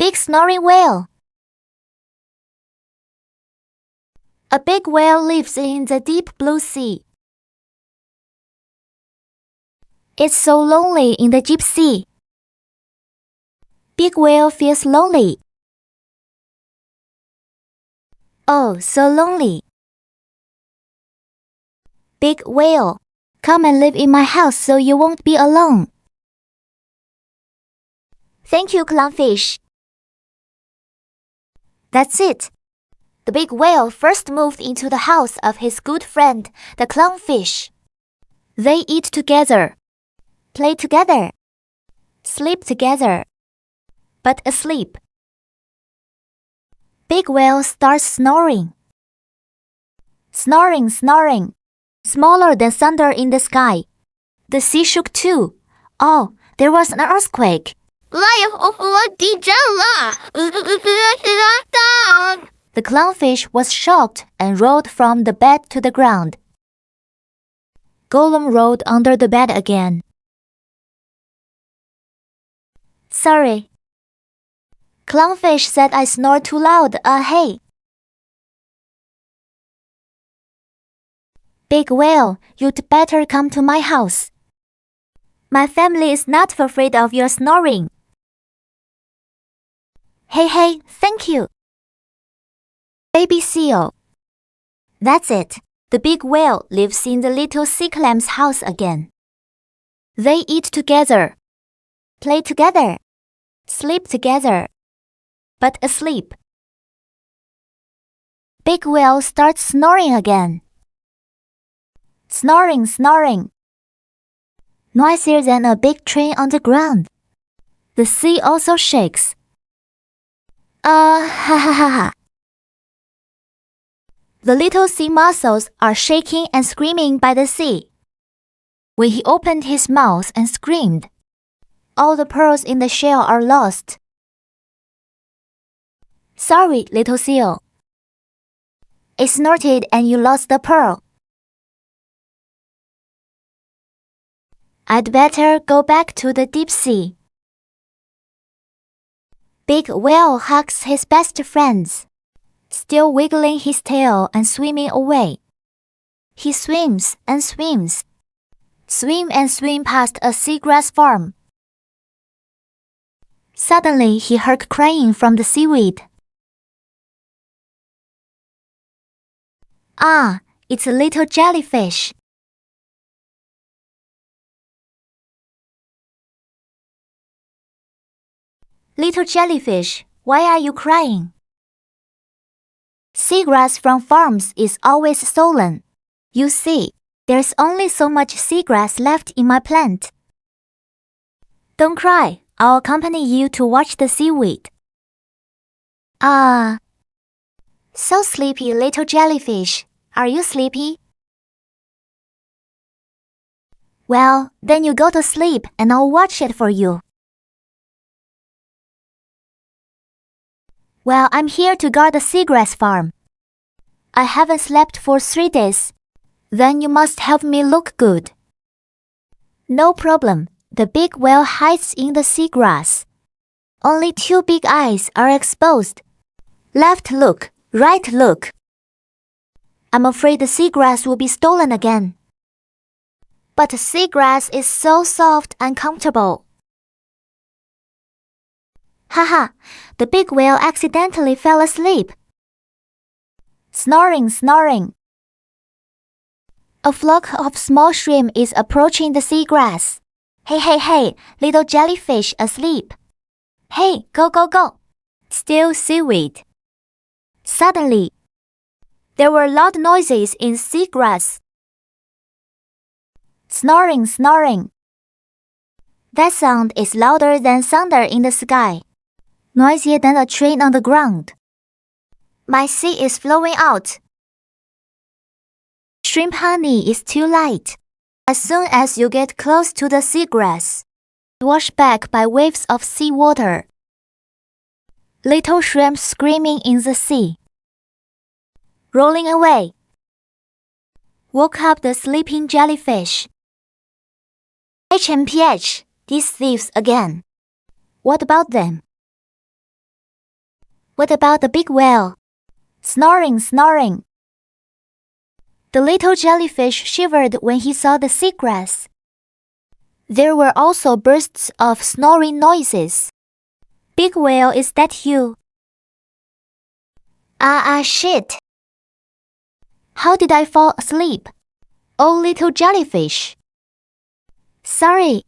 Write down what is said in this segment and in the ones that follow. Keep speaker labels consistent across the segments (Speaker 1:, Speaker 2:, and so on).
Speaker 1: big snoring whale. A big whale lives in the deep blue sea. It's so lonely in the deep sea. Big whale feels lonely. Oh, so lonely. Big whale, come and live in my house so you won't be alone. Thank you, clownfish. That's it. The big whale first moved into the house of his good friend, the clownfish. They eat together, play together, sleep together, but asleep. Big whale starts snoring. Snoring, snoring, smaller than thunder in the sky. The sea shook too. Oh, there was an earthquake. The clownfish was shocked and rolled from the bed to the ground. Golem rolled under the bed again. Sorry. Clownfish said I snore too loud. Hey. Big whale, you'd better come to my house. My family is not afraid of your snoring. Hey, thank you. Baby seal. That's it. The big whale lives in the little sea clam's house again. They eat together, play together, sleep together, but asleep. Big whale starts snoring again. Snoring, snoring. Noisier than a big train on the ground. The sea also shakes. Ha ha ha ha. The little sea mussels are shaking and screaming by the sea. When he opened his mouth and screamed, all the pearls in the shell are lost. Sorry, little seal. It snorted and you lost the pearl. I'd better go back to the deep sea. Big whale hugs his best friends, still wiggling his tail and swimming away. He swims and swims. Swim and swim past a seagrass farm. Suddenly he heard crying from the seaweed. Ah, it's a little jellyfish. Little jellyfish, why are you crying? Seagrass from farms is always stolen. You see, there's only so much seagrass left in my plant. Don't cry, I'll accompany you to watch the seaweed. Ah. So sleepy, little jellyfish. Are you sleepy? Well, then you go to sleep and I'll watch it for you. Well, I'm here to guard the seagrass farm. I haven't slept for 3 days. Then you must help me look good. No problem. The big whale hides in the seagrass. Only 2 big eyes are exposed. Left look, right look. I'm afraid the seagrass will be stolen again. But the seagrass is so soft and comfortable. Haha, the big whale accidentally fell asleep. Snoring, snoring. A flock of small shrimp is approaching the seagrass. Hey, little jellyfish asleep. Hey, go. Still seaweed. Suddenly, there were loud noises in seagrass. Snoring, snoring. That sound is louder than thunder in the sky. Noisier than a train on the ground. My sea is flowing out. Shrimp honey is too light. As soon as you get close to the seagrass, washed back by waves of seawater. Little shrimps screaming in the sea. Rolling away. Woke up the sleeping jellyfish. HMPH, these thieves again. What about them? What about the big whale? Snoring, snoring. The little jellyfish shivered when he saw the seagrass. There were also bursts of snoring noises. Big whale, is that you? Shit. How did I fall asleep? Oh, little jellyfish. Sorry.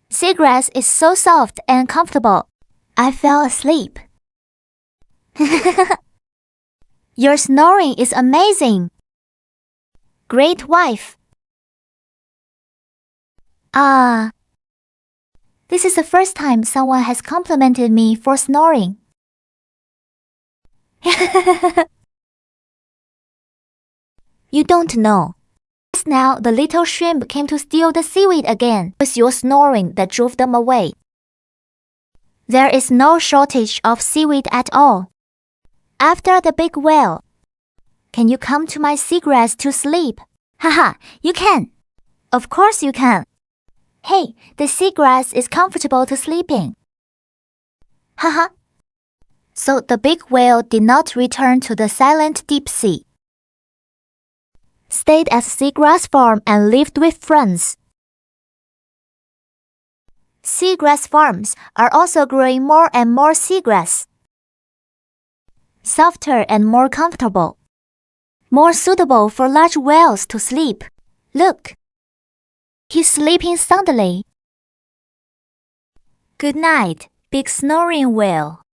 Speaker 1: Seagrass is so soft and comfortable. I fell asleep. Your snoring is amazing. Great wife. This is the first time someone has complimented me for snoring. You don't know. Just now, the little shrimp came to steal the seaweed again. It was your snoring that drove them away. There is no shortage of seaweed at all. After the big whale, can you come to my seagrass to sleep? Haha, you can. Of course you can. Hey, the seagrass is comfortable to sleep in. Haha. So the big whale did not return to the silent deep sea. Stayed at seagrass farm and lived with friends. Seagrass farms are also growing more and more seagrass. Softer and more comfortable. More suitable for large whales to sleep. Look. He's sleeping soundly. Good night, big snoring whale.